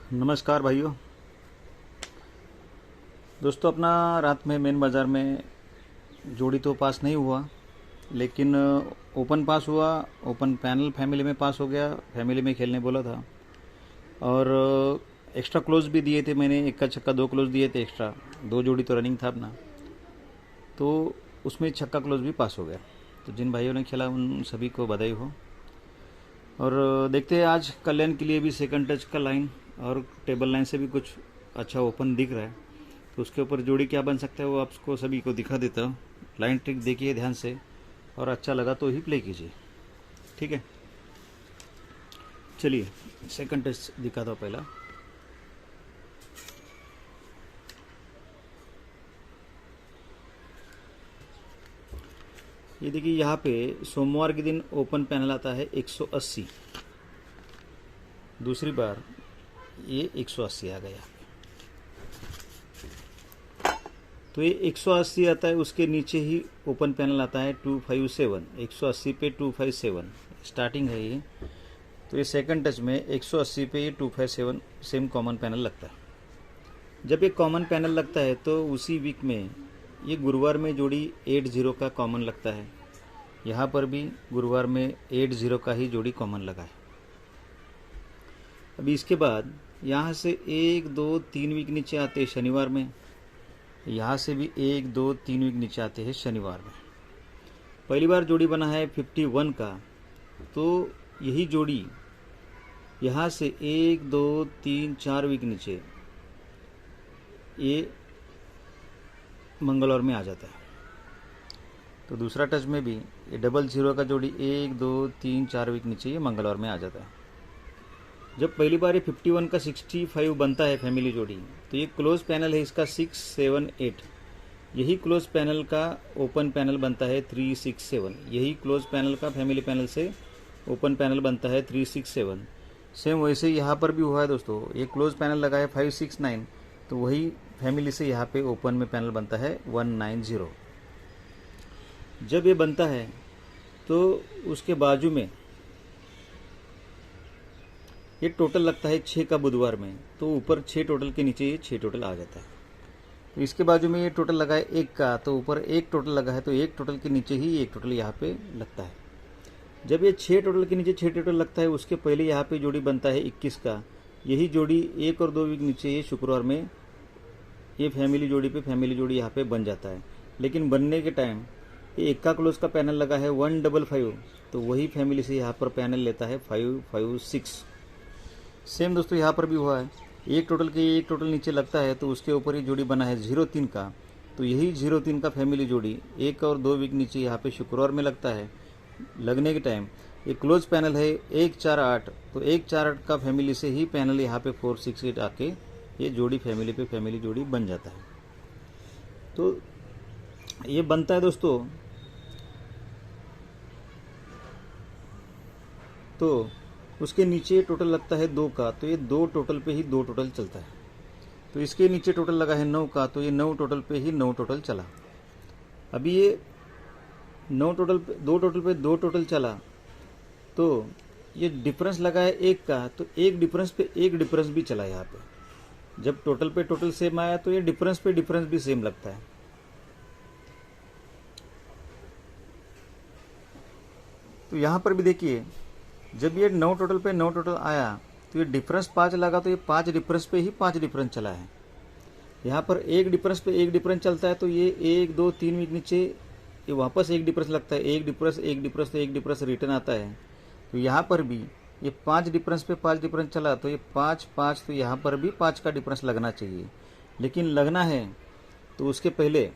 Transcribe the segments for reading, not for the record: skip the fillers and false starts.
नमस्कार भाइयों। दोस्तों, अपना रात में मेन बाज़ार में जोड़ी तो पास नहीं हुआ, लेकिन ओपन पास हुआ। ओपन पैनल फैमिली में पास हो गया। फैमिली में खेलने बोला था और एक्स्ट्रा क्लोज भी दिए थे मैंने। एक का छक्का, दो क्लोज दिए थे एक्स्ट्रा। दो जोड़ी तो रनिंग था अपना, तो उसमें छक्का क्लोज भी पास हो गया। तो जिन भाइयों ने खेला उन सभी को बधाई हो। और देखते हैं आज कल्याण के लिए भी सेकंड टच का लाइन और टेबल लाइन से भी कुछ अच्छा ओपन दिख रहा है, तो उसके ऊपर जोड़ी क्या बन सकता है वो आपको सभी को दिखा देता हूँ। लाइन ट्रिक देखिए ध्यान से, और अच्छा लगा तो ही प्ले कीजिए, ठीक है। चलिए सेकंड टच दिखाता हूँ पहला। ये देखिए, यहाँ पे सोमवार के दिन ओपन पैनल आता है 180। दूसरी बार ये 180 आ गया, तो ये 180 आता है। उसके नीचे ही ओपन पैनल आता है 257। 180 पे 257 स्टार्टिंग है ये। तो ये सेकंड टच में 180 पे ये 257 सेम कॉमन पैनल लगता है। जब ये कॉमन पैनल लगता है तो उसी वीक में ये गुरुवार में जोड़ी 80 का कॉमन लगता है। यहाँ पर भी गुरुवार में 80 का ही जोड़ी कॉमन लगा है। अभी इसके बाद यहाँ से 1 2 3 वीक नीचे आते हैं शनिवार में। यहाँ से भी 1 2 3 वीक नीचे आते हैं शनिवार में। पहली बार जोड़ी बना है 51 का, तो यही जोड़ी यहाँ से 1 2 3 4 वीक नीचे ये मंगलवार में आ जाता है। तो दूसरा टच में भी ये 00 का जोड़ी 1 2 3 4 वीक नीचे ये मंगलवार में आ जाता है। जब पहली बार ये 51 का 65 बनता है फैमिली जोड़ी, तो ये क्लोज पैनल है इसका 6 7 8। यही क्लोज पैनल का ओपन पैनल बनता है 3 6 7। यही क्लोज पैनल का फैमिली पैनल से ओपन पैनल बनता है 3 6 7। सेम वैसे यहाँ पर भी हुआ है दोस्तों। ये क्लोज पैनल लगा है 5 6 9, तो वही फैमिली से यहाँ पे ओपन में पैनल बनता है 190। जब ये बनता है तो उसके बाजू में ये टोटल लगता है 6 का बुधवार में, तो ऊपर 6 टोटल के नीचे ये 6 टोटल आ जाता है। तो इसके बाजू में ये टोटल लगा है 1 का, तो ऊपर 1 टोटल लगा है, तो 1 टोटल के नीचे ही 1 टोटल यहाँ पे लगता है। जब ये 6 टोटल के नीचे 6 टोटल लगता है, उसके पहले यहाँ पे जोड़ी बनता है 21 का। यही जोड़ी 1 और 2 वीक नीचे ये शुक्रवार में ये फैमिली जोड़ी पे फैमिली जोड़ी यहाँ पे बन जाता है। लेकिन बनने के टाइम ये 1 का क्लोज का पैनल लगा है 155, तो वही फैमिली से यहाँ पर पैनल लेता है 556। सेम दोस्तों यहाँ पर भी हुआ है। 1 टोटल के 1 टोटल नीचे लगता है, तो उसके ऊपर ही जोड़ी बना है 03 का। तो यही 03 का फैमिली जोड़ी 1 और 2 वीक नीचे यहाँ पे शुक्रवार में लगता है। लगने के टाइम ये क्लोज पैनल है 148, तो 148 का फैमिली से ही पैनल यहाँ पे 468 आके ये जोड़ी फैमिली पे फैमिली जोड़ी बन जाता है। तो ये बनता है दोस्तों। तो उसके नीचे टोटल लगता है 2 का, तो ये 2 टोटल पे ही 2 टोटल चलता है। तो इसके नीचे टोटल लगा है 9 का, तो ये 9 टोटल पे ही 9 टोटल चला। अभी ये 9 टोटल पे 2 टोटल पे 2 टोटल चला, तो ये डिफरेंस लगा है 1 का, तो एक डिफरेंस पे एक डिफरेंस भी चला यहाँ पे। जब टोटल पे टोटल सेम आया तो ये डिफरेंस पे डिफरेंस भी सेम लगता है। तो यहाँ पर भी देखिए, जब ये 9 टोटल पे 9 टोटल आया, तो ये डिफरेंस 5 लगा, तो ये 5 डिफरेंस पे ही 5 डिफरेंस चला है। यहाँ पर एक डिफरेंस पे एक डिफरेंस चलता है, तो ये 1 2 3 वीक नीचे ये वापस एक डिफरेंस लगता है। एक डिफरेंस तो एक डिफरेंस रिटर्न आता है। तो यहाँ पर भी ये 5 डिफरेंस पे 5 डिफरेंस चला, तो ये 5 5, तो यहाँ पर भी 5 का डिफरेंस लगना चाहिए। लेकिन लगना है तो उसके पहले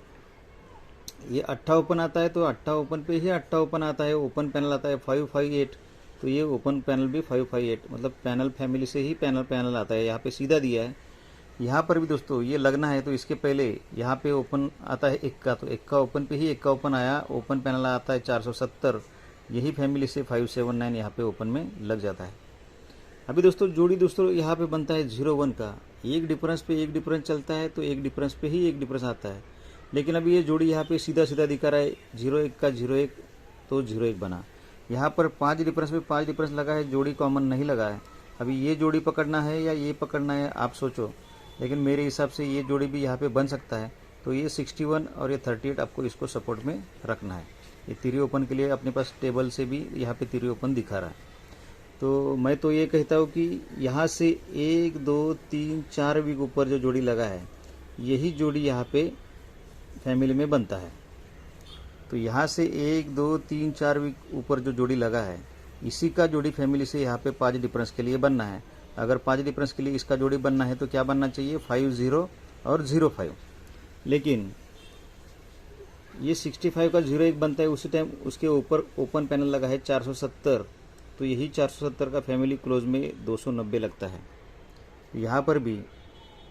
ये 8 ओपन आता है, तो 8 ओपन पे ही 8 ओपन आता है। ओपन पैनल आता है 558, तो ये ओपन पैनल भी 558, मतलब पैनल फैमिली से ही पैनल आता है। यहाँ पे सीधा दिया है। यहाँ पर भी दोस्तों ये लगना है, तो इसके पहले यहाँ पे ओपन आता है 1 का, तो 1 का ओपन पे ही 1 का ओपन आया। ओपन पैनल आता है 470, यही फैमिली से 579 यहाँ पे ओपन में लग जाता है। अभी दोस्तों जोड़ी दोस्तों यहाँ पे बनता है 01 का। एक डिफरेंस पे एक डिफरेंस चलता है, तो एक डिफरेंस पे ही एक डिफरेंस आता है। लेकिन अभी ये जोड़ी यहाँ पे सीधा सीधा दिखा रहा है 01 का 01, तो 01 बना। यहाँ पर 5 डिफरेंस पे 5 डिफरेंस लगा है, जोड़ी कॉमन नहीं लगा है। अभी ये जोड़ी पकड़ना है या ये पकड़ना है आप सोचो, लेकिन मेरे हिसाब से ये जोड़ी भी यहाँ पे बन सकता है। तो ये 61 और ये 38 आपको इसको सपोर्ट में रखना है। ये तिरी ओपन के लिए अपने पास टेबल से भी यहाँ पे तिरी ओपन दिखा रहा है। तो मैं तो ये कहता हूँ कि यहाँ से 1 2 3 4 वीक ऊपर जो जोड़ी लगा है, यही जोड़ी यहाँ पे फैमिली में बनता है। तो यहाँ से 1 2 3 4 वीक ऊपर जो जोड़ी लगा है, इसी का जोड़ी फैमिली से यहाँ पे 5 डिफरेंस के लिए बनना है। अगर 5 डिफरेंस के लिए इसका जोड़ी बनना है तो क्या बनना चाहिए, 5 0 और 0 5। लेकिन ये 65 का 0 1 बनता है, उसी टाइम उसके ऊपर ओपन पैनल लगा है 470, तो यही 470 का फैमिली क्लोज में 290 लगता है। यहाँ पर भी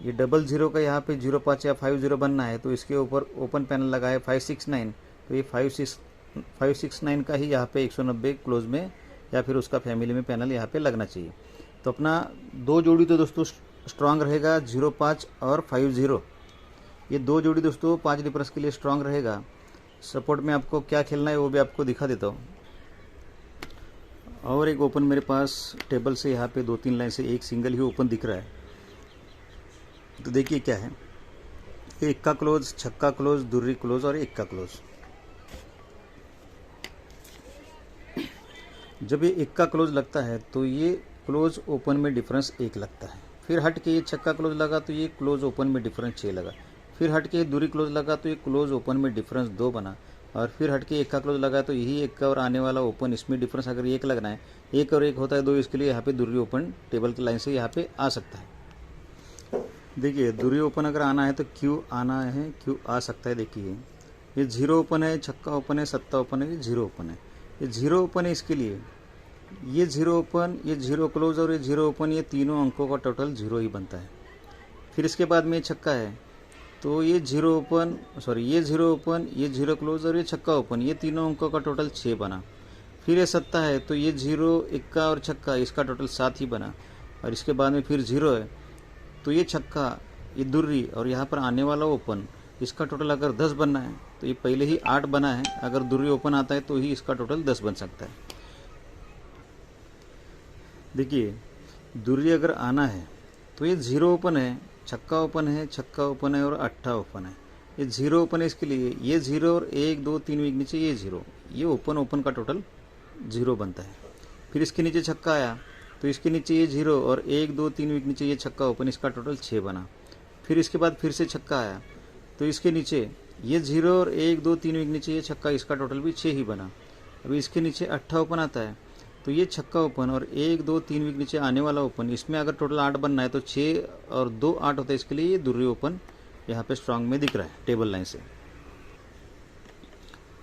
ये डबल 0 का यहाँ पे 0 5 या 5 0 बनना है, तो इसके ऊपर ओपन पैनल लगा है 569, तो ये 569 का ही यहाँ पे 190 क्लोज में या फिर उसका फैमिली में पैनल यहाँ पे लगना चाहिए। तो अपना दो जोड़ी तो दोस्तों स्ट्रांग रहेगा, 0 5 और 5 0। ये दो जोड़ी दोस्तों 5 डिफरेंस के लिए स्ट्रांग रहेगा। सपोर्ट में आपको क्या खेलना है वो भी आपको दिखा देता हूँ। और एक ओपन मेरे पास टेबल से यहाँ पे 2-3 लाइन से एक सिंगल ही ओपन दिख रहा है। तो देखिए क्या है, इक्का क्लोज, छक्का क्लोज, दुर्री क्लोज और इक्का क्लोज। जब ये इक्का क्लोज लगता है तो ये क्लोज ओपन में डिफरेंस 1 लगता है। फिर हट के ये छक्का क्लोज लगा तो ये क्लोज ओपन में डिफरेंस 6 लगा। फिर हट के दुरी क्लोज लगा तो ये क्लोज ओपन में डिफरेंस 2 बना। और फिर हट के इक्का क्लोज लगा तो यही इक्का और आने वाला ओपन, इसमें डिफरेंस अगर 1 लगना है, 1 और 1 होता है 2, इसके लिए यहाँ पे दुर्री ओपन टेबल की लाइन से यहाँ पे आ सकता है। देखिए दुर्री ओपन अगर आना है तो क्यू आना है, क्यू आ सकता है। देखिए ये 0 ओपन है, छक्का ओपन है, सत्ता ओपन है, ये 0 ओपन है, ये 0 ओपन है। इसके लिए ये 0 ओपन, ये 0 क्लोज और ये 0 ओपन, ये तीनों अंकों का टोटल 0 ही बनता है। फिर इसके बाद में छक्का है तो ये 0 ओपन, सॉरी ये 0 ओपन, ये 0 क्लोज और ये छक्का ओपन, ये तीनों अंकों का टोटल 6 बना। फिर ये सत्ता है तो ये 0 इक्का और छक्का, इसका टोटल 7 ही बना। और इसके बाद में फिर 0 है तो ये छक्का, ये दुर्री और यहाँ पर आने वाला ओपन, इसका टोटल अगर 10 बनना है तो ये पहले ही 8 बना है। अगर दुर्री ओपन आता है तो ही इसका टोटल 10 बन सकता है। देखिए दुर्री अगर आना है तो ये 0 ओपन है, छक्का ओपन है, छक्का ओपन है और अट्ठा ओपन है। ये 0 ओपन है, इसके लिए ये 0 और 1 2 3 वीक नीचे ये 0, ये ओपन का टोटल 0 बनता है। फिर इसके नीचे छक्का आया तो इसके नीचे ये 0 और 1 2 3 वीक नीचे ये छक्का ओपन, इसका टोटल 6 बना। फिर इसके बाद फिर से छक्का आया तो इसके नीचे ये 0 और 1 2 3 वीक नीचे ये छक्का, इसका टोटल भी 6 ही बना। अभी इसके नीचे अट्ठा ओपन आता है तो ये छक्का ओपन और 1 2 3 वीक नीचे आने वाला ओपन, इसमें अगर टोटल 8 बनना है तो 6 और 2 8 होता है। इसके लिए ये दुर्री ओपन यहाँ पे स्ट्रांग में दिख रहा है टेबल लाइन से।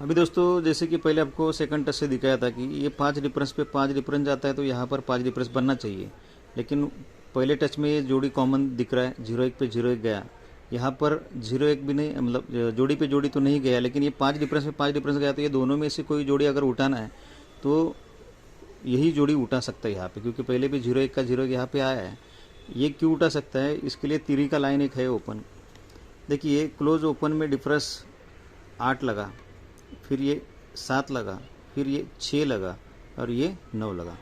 अभी दोस्तों जैसे कि पहले आपको सेकंड टच से दिखाया था कि ये 5 डिफरेंस पे 5 डिफरेंस जाता है तो यहाँ पर 5 डिफरेंस बनना चाहिए। लेकिन पहले टच में ये जोड़ी कॉमन दिख रहा है, 0 1 पे 0 1 गया। यहाँ पर 0 1 भी नहीं, मतलब जोड़ी पे जोड़ी तो नहीं गया, लेकिन ये 5 डिफरेंस में 5 डिफरेंस गया। तो ये दोनों में से कोई जोड़ी अगर उठाना है तो यही जोड़ी उठा सकता है यहाँ पे, क्योंकि पहले भी 0 1 का 0 यहाँ पे आया है। ये क्यों उठा सकता है, इसके लिए तिरी का लाइन एक है ओपन। देखिए क्लोज ओपन में डिफरेंस 8 लगा, फिर ये 7 लगा, फिर ये 6 लगा और ये 9 लगा।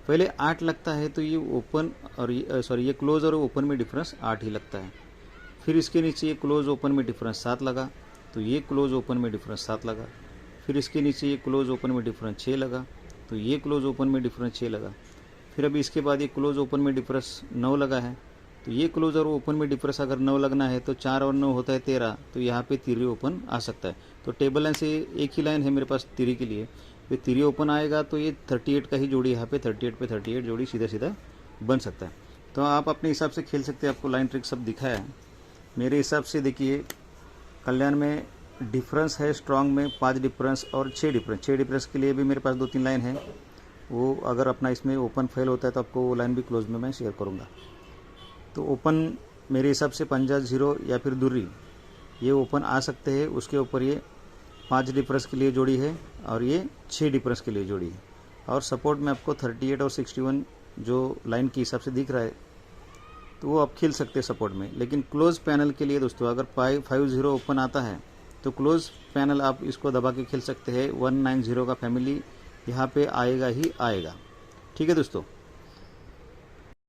पहले 8 लगता है तो ये ओपन और ये क्लोज और ओपन में डिफरेंस 8 ही लगता है। फिर इसके नीचे ये क्लोज ओपन में डिफरेंस 7 लगा तो ये क्लोज ओपन में डिफरेंस 7 लगा। फिर इसके नीचे ये क्लोज ओपन में डिफरेंस 6 लगा तो ये क्लोज ओपन में डिफरेंस 6 लगा। फिर अभी इसके बाद ये क्लोज ओपन में डिफरेंस 9 लगा है तो ये क्लोज और ओपन में डिफरेंस अगर 9 लगना है तो 4 और 9 होता है 13, तो यहाँ पे तिरी ओपन आ सकता है। तो टेबल लाइन से एक ही लाइन है मेरे पास तिरी के लिए, तो तिरी ओपन आएगा तो ये 38 का ही जोड़ी यहाँ पे 38 पे 38 जोड़ी सीधा सीधा बन सकता है। तो आप अपने हिसाब से खेल सकते हैं, आपको लाइन ट्रिक सब दिखाया है। मेरे हिसाब से देखिए कल्याण में डिफरेंस है स्ट्रांग में 5 डिफरेंस और 6 डिफरेंस। 6 डिफरेंस के लिए भी मेरे पास 2-3 लाइन है, वो अगर अपना इसमें ओपन फेल होता है तो आपको वो लाइन भी क्लोज में मैं शेयर करूँगा। तो ओपन मेरे हिसाब से पंजा 0 या फिर दुर्री ये ओपन आ सकते हैं। उसके ऊपर ये 5 डिफरेंस के लिए जोड़ी है और ये 6 डिफरेंस के लिए जोड़ी है। और सपोर्ट में आपको 38 और 61 जो लाइन के हिसाब से दिख रहा है तो वो आप खेल सकते हैं सपोर्ट में। लेकिन क्लोज पैनल के लिए दोस्तों अगर 5-0 ओपन आता है तो क्लोज पैनल आप इसको दबा के खेल सकते हैं। 190 का फैमिली यहाँ पे आएगा ही आएगा। ठीक है दोस्तों।